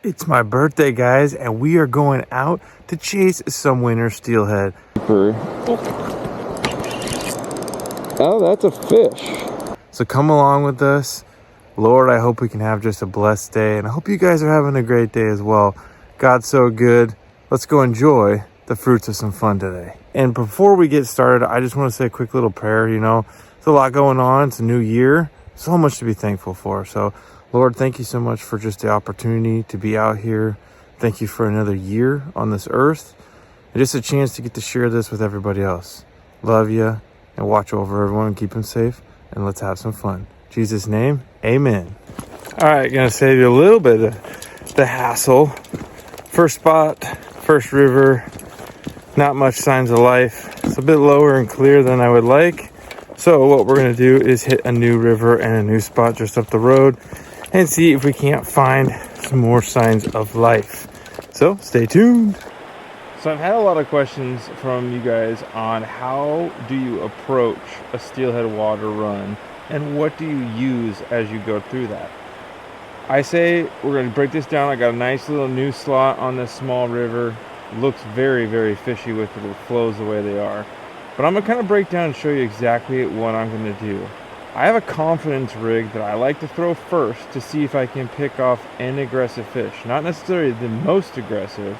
It's my birthday, guys, and we are going out to chase some winter steelhead. Oh, that's a fish. So come along with us. Lord, I hope we can have just a blessed day, and I hope you guys are having a great day as well. God's so good. Let's go enjoy the fruits of some fun today. And before we get started, I just want to say a quick little prayer. You know, there's a lot going on. It's a new year. So much to be thankful for. So, Lord, thank you so much for just the opportunity to be out here. Thank you for another year on this earth. And just a chance to get to share this with everybody else. Love you, and watch over everyone and keep them safe. And let's have some fun. In Jesus' name, amen. All right, gonna save you a little bit of the hassle. First spot, first river, not much signs of life. It's a bit lower and clear than I would like. So what we're gonna do is hit a new river and a new spot just up the road and see if we can't find some more signs of life. So stay tuned. So I've had a lot of questions from you guys on how do you approach a steelhead water run and what do you use as you go through that. I say we're going to break this down. I got a nice little new slot on this small river. Looks very, very fishy with the flows the way they are. But I'm going to kind of break down and show you exactly what I'm going to do. I have a confidence rig that I like to throw first to see if I can pick off an aggressive fish. Not necessarily the most aggressive,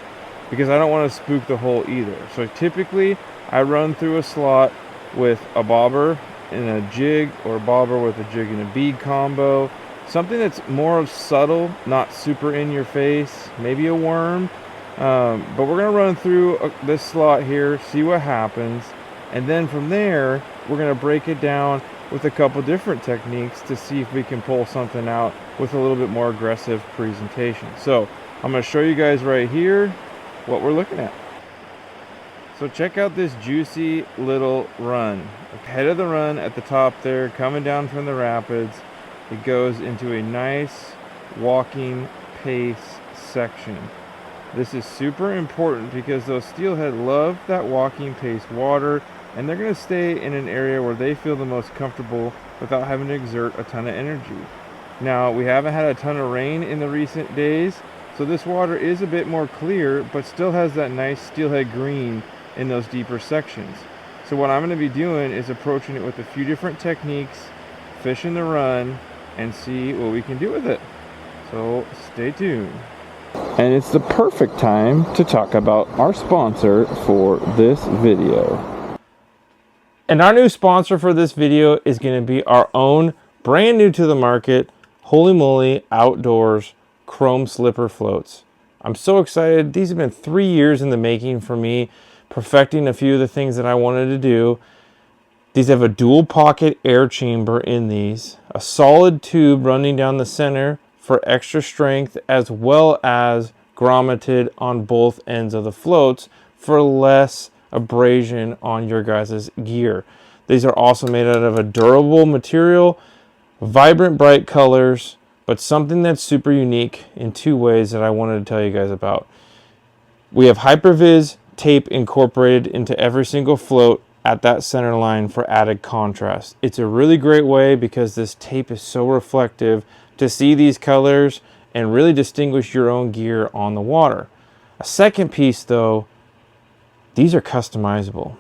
because I don't want to spook the hole either. So typically I run through a slot with a bobber and a jig, or a bobber with a jig and a bead combo. Something that's more subtle, not super in your face, maybe a worm. But we're going to run through this slot here, see what happens. And then from there, we're going to break it down with a couple different techniques to see if we can pull something out with a little bit more aggressive presentation. So I'm going to show you guys right here what we're looking at. So check out this juicy little run. Head of the run at the top there, coming down from the rapids. It goes into a nice walking pace section. This is super important because those steelhead love that walking pace water, and they're going to stay in an area where they feel the most comfortable without having to exert a ton of energy. Now, we haven't had a ton of rain in the recent days, so this water is a bit more clear, but still has that nice steelhead green in those deeper sections. So what I'm going to be doing is approaching it with a few different techniques, fishing the run, and see what we can do with it. So stay tuned. And it's the perfect time to talk about our sponsor for this video. And our new sponsor for this video is going to be our own, brand new to the market, Holy Moly Outdoors Chrome Slipper Floats. I'm so excited. These have been 3 years in the making for me, perfecting a few of the things that I wanted to do. These have a dual pocket air chamber in these, a solid tube running down the center for extra strength, as well as grommeted on both ends of the floats for less abrasion on your guys' gear. These are also made out of a durable material, vibrant bright colors, but something that's super unique in 2 ways that I wanted to tell you guys about. We have HyperViz tape incorporated into every single float at that center line for added contrast. It's a really great way because this tape is so reflective to see these colors and really distinguish your own gear on the water. A second piece though, these are customizable.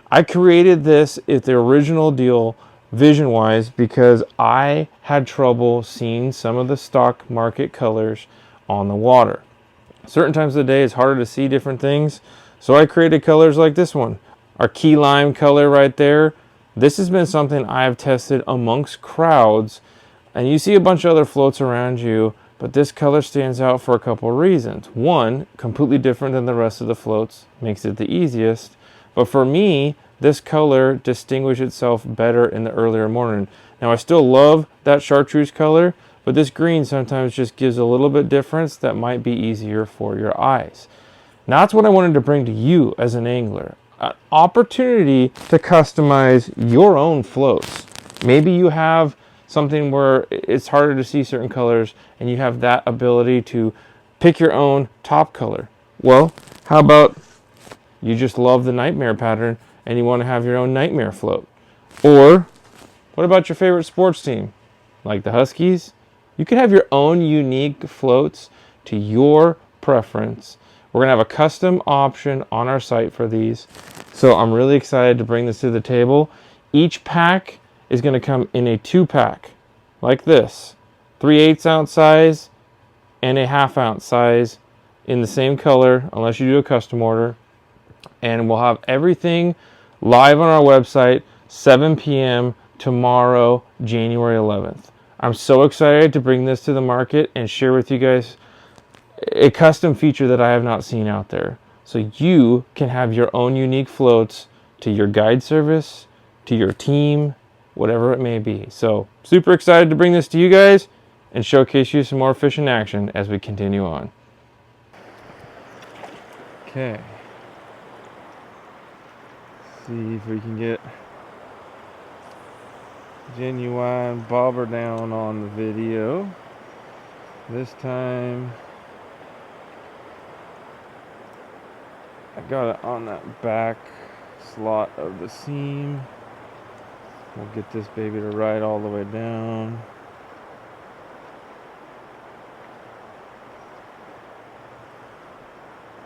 I created this at the original deal vision-wise because I had trouble seeing some of the stock market colors on the water. Certain times of the day it's harder to see different things, so I created colors like this one. Our key lime color right there. This has been something I've tested amongst crowds, and you see a bunch of other floats around you, but this color stands out for a couple of reasons. One, completely different than the rest of the floats, makes it the easiest. But for me, this color distinguished itself better in the earlier morning. Now I still love that chartreuse color, but this green sometimes just gives a little bit difference that might be easier for your eyes. Now that's what I wanted to bring to you as an angler. An opportunity to customize your own floats. Maybe you have something where it's harder to see certain colors and you have that ability to pick your own top color. Well, how about you just love the nightmare pattern and you want to have your own nightmare float? Or what about your favorite sports team? Like the Huskies? You could have your own unique floats to your preference. We're gonna have a custom option on our site for these. So I'm really excited to bring this to the table. Each pack is gonna come in a 2-pack, like this. 3/8 ounce size and a 1/2 ounce size in the same color, unless you do a custom order. And we'll have everything live on our website, 7 p.m. tomorrow, January 11th. I'm so excited to bring this to the market and share with you guys a custom feature that I have not seen out there. So you can have your own unique floats to your guide service, to your team, whatever it may be. So super excited to bring this to you guys and showcase you some more fish in action as we continue on. Okay. See if we can get genuine bobber down on the video. This time I got it on that back slot of the seam. We'll get this baby to ride all the way down.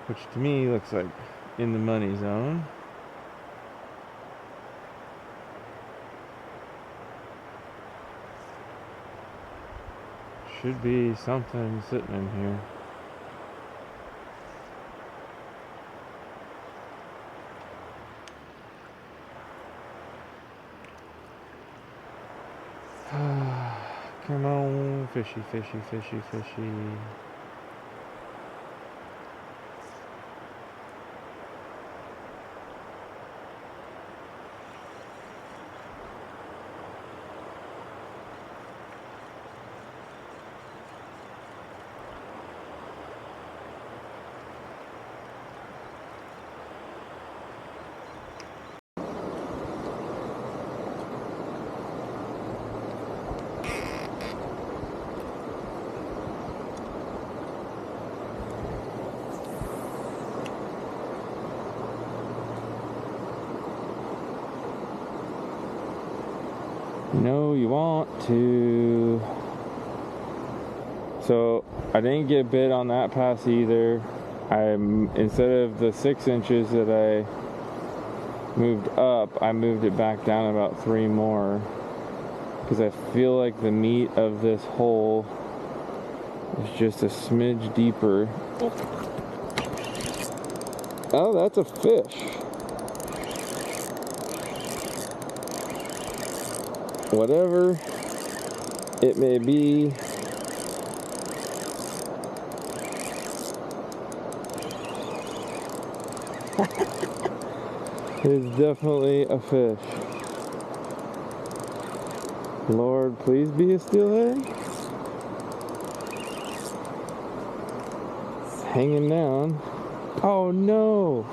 Which to me looks like in the money zone. Should be something sitting in here. Come on, fishy, fishy, fishy, fishy. No, you want to. So I didn't get bit on that pass either. Instead of the 6 inches that I moved up, I moved it back down about 3 more because I feel like the meat of this hole is just a smidge deeper. Oh, that's a fish. Whatever it may be, it's definitely a fish. Lord, please be a steelhead. It's hanging down. Oh no!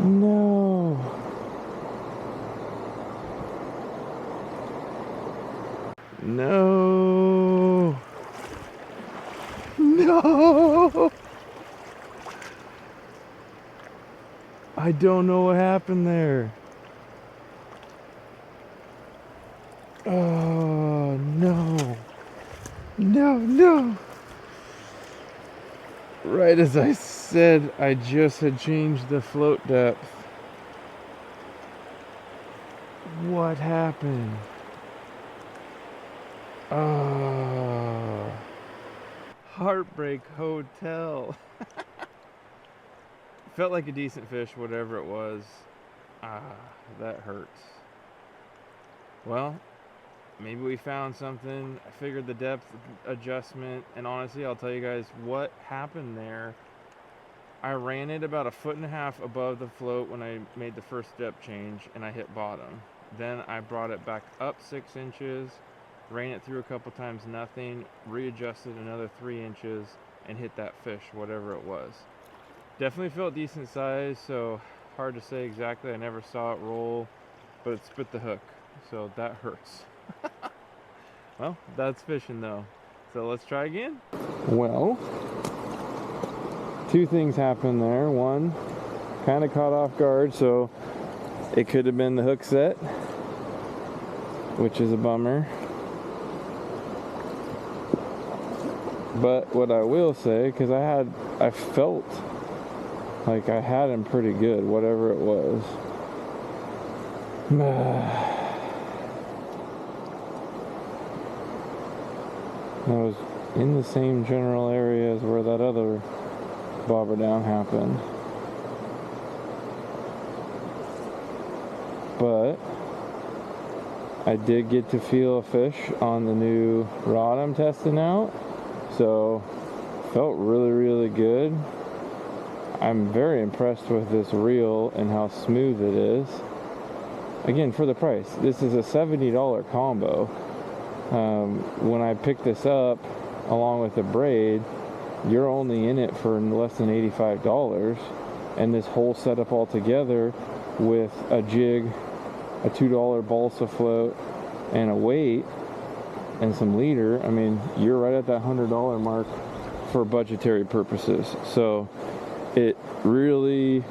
No! No! No! I don't know what happened there. Oh, no. No, no. Right as I said, I just had changed the float depth. What happened? Oh. Heartbreak Hotel. Felt like a decent fish, whatever it was. That hurts. Well, maybe we found something. I figured the depth adjustment, and honestly, I'll tell you guys what happened there. I ran it about 1.5 feet above the float when I made the first depth change, and I hit bottom. Then I brought it back up 6 inches, ran it through a couple times, nothing, readjusted another 3 inches, and hit that fish, whatever it was. Definitely felt decent size, so hard to say exactly. I never saw it roll, but it spit the hook, so that hurts. Well, that's fishing though. So let's try again. Well, 2 things happened there. One, kind of caught off guard, so it could have been the hook set, which is a bummer. But what I will say, because I felt like I had him pretty good, whatever it was. I was in the same general areas where that other bobber down happened. But I did get to feel a fish on the new rod I'm testing out. So felt really good. I'm very impressed with this reel and how smooth it is. Again, for the price, this is a $70 combo. When I picked this up along with the braid, you're only in it for less than $85, and this whole setup altogether with a jig, a $2 balsa float, and a weight and some leader, I mean, you're right at that $100 mark for budgetary purposes. So it really,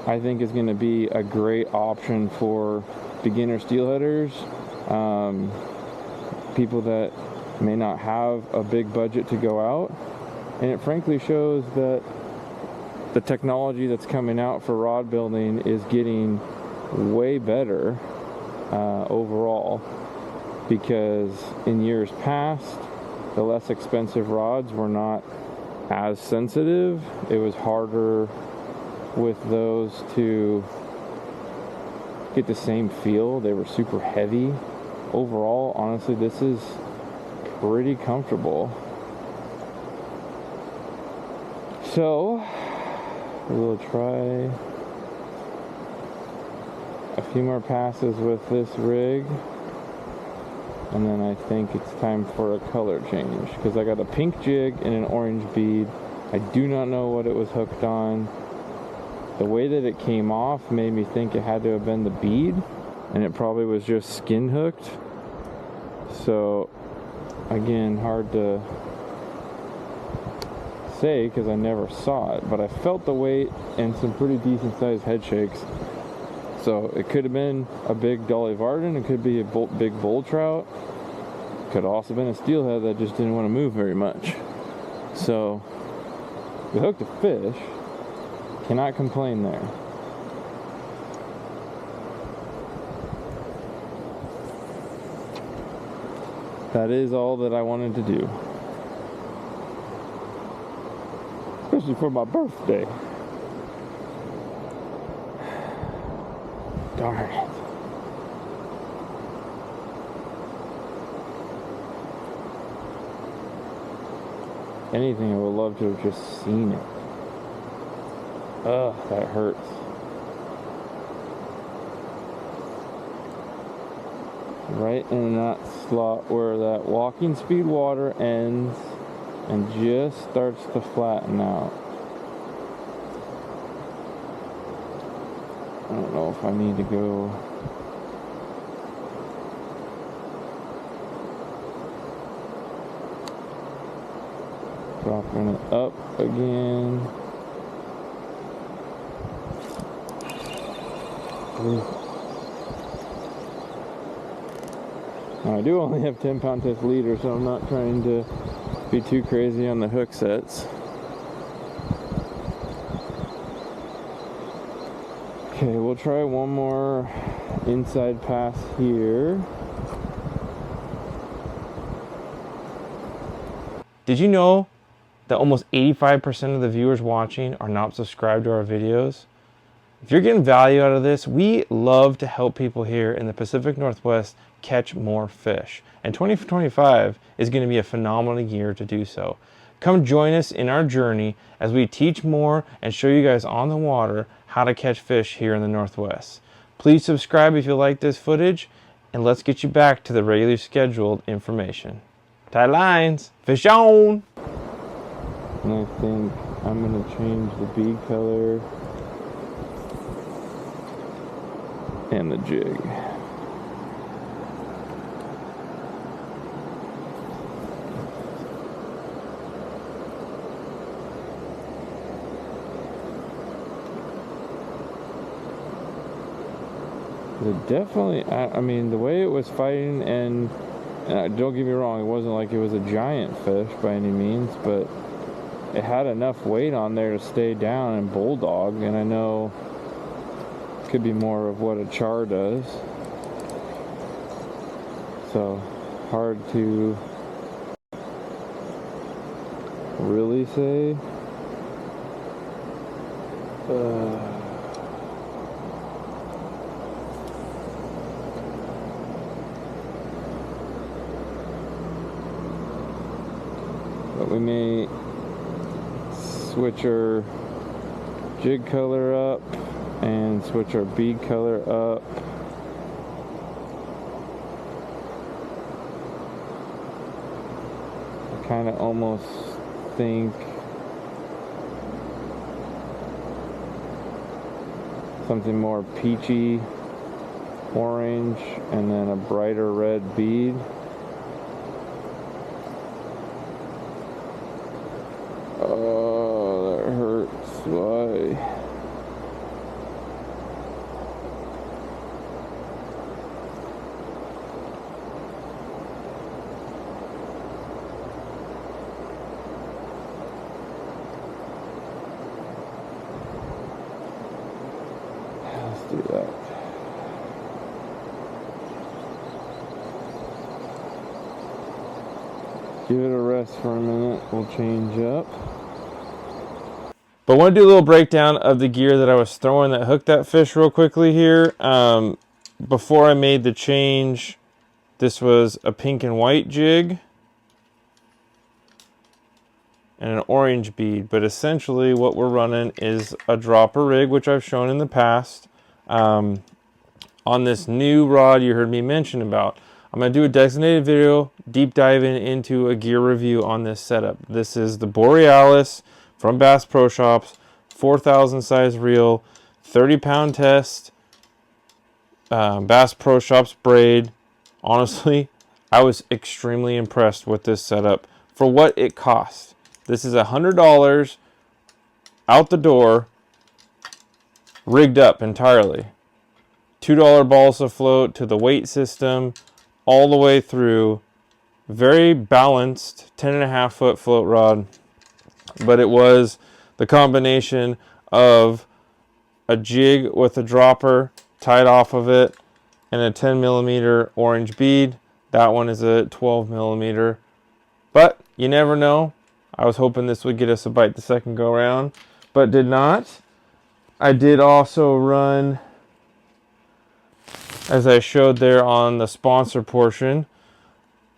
I think, is going to be a great option for beginner steelheaders, people that may not have a big budget to go out. And it frankly shows that the technology that's coming out for rod building is getting way better overall, because in years past, the less expensive rods were not as sensitive. It was harder with those to get the same feel. They were super heavy. Overall, honestly, this is pretty comfortable. So we'll try a few more passes with this rig, and then I think it's time for a color change, because I got a pink jig and an orange bead. I do not know what it was hooked on. The way that it came off made me think it had to have been the bead, and it probably was just skin hooked. So again, hard to say because I never saw it, but I felt the weight and some pretty decent sized head shakes. So it could have been a big Dolly Varden, it could be a big bull trout, could have also been a steelhead that just didn't want to move very much. So we hooked a fish, cannot complain there. That is all that I wanted to do, especially for my birthday. Darn it. Anything, I would love to have just seen it. Ugh, that hurts. Right in that slot where that walking speed water ends and just starts to flatten out. I don't know if I need to go dropping it up again. Now, I do only have 10-pound test leader, so I'm not trying to be too crazy on the hook sets. Okay, we'll try one more inside pass here. Did you know that almost 85% of the viewers watching are not subscribed to our videos? If you're getting value out of this, we love to help people here in the Pacific Northwest catch more fish. And 2025 is going to be a phenomenal year to do so. Come join us in our journey as we teach more and show you guys on the water how to catch fish here in the Northwest. Please subscribe if you like this footage, and let's get you back to the regularly scheduled information. Tie lines, fish on! And I think I'm going to change the bead color and the jig. It definitely, I mean, the way it was fighting and And don't get me wrong, it wasn't like it was a giant fish by any means, but it had enough weight on there to stay down and bulldog, and I know it could be more of what a char does. So, hard to really say. But we may switch our jig color up and switch our bead color up. I kind of almost think something more peachy orange and then a brighter red bead. Oh, that hurts. Why? Let's do that. Give it a rest for a minute. We'll change up. But I want to do a little breakdown of the gear that I was throwing that hooked that fish real quickly here. Before I made the change, this was a pink and white jig and an orange bead. But essentially what we're running is a dropper rig, which I've shown in the past. On this new rod you heard me mention about. I'm going to do a designated video deep diving into a gear review on this setup. This is the Borealis from Bass Pro Shops, 4,000 size reel, 30-pound test, Bass Pro Shops braid. Honestly, I was extremely impressed with this setup for what it cost. This is $100 out the door, rigged up entirely. $2 balsa float to the weight system, all the way through. Very balanced 10.5 foot float rod. But it was the combination of a jig with a dropper tied off of it and a 10mm orange bead. That one is a 12mm. But you never know. I was hoping this would get us a bite the second go around, but did not. I did also run, as I showed there on the sponsor portion,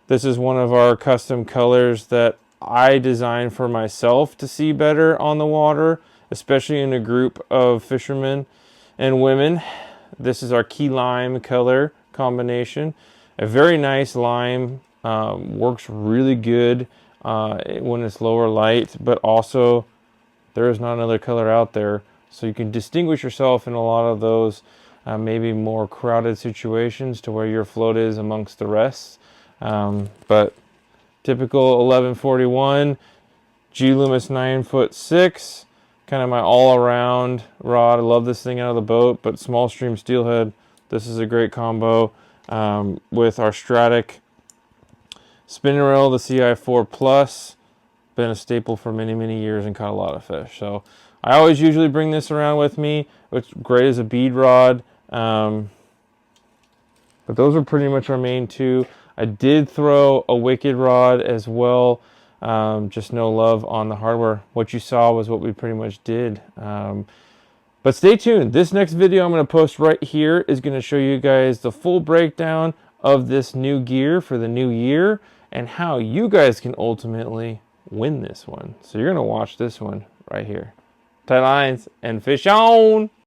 this is one of our custom colors that I designed for myself to see better on the water, especially in a group of fishermen and women. This is our key lime color combination. A very nice lime, works really good when it's lower light, but also there is not another color out there. So you can distinguish yourself in a lot of those maybe more crowded situations to where your float is amongst the rest. But typical 1141 G Loomis 9'6", kind of my all-around rod. I love this thing out of the boat, but small stream steelhead, this is a great combo with our Stratic spinning reel, the CI4 Plus. Been a staple for many years and caught a lot of fish. So I always usually bring this around with me. It's great as a bead rod. But those are pretty much our main two. I did throw a wicked rod as well. Just no love on the hardware. What you saw was what we pretty much did. But stay tuned. This next video I'm going to post right here is going to show you guys the full breakdown of this new gear for the new year and how you guys can ultimately win this one. So you're going to watch this one right here. Tight lines and fish on!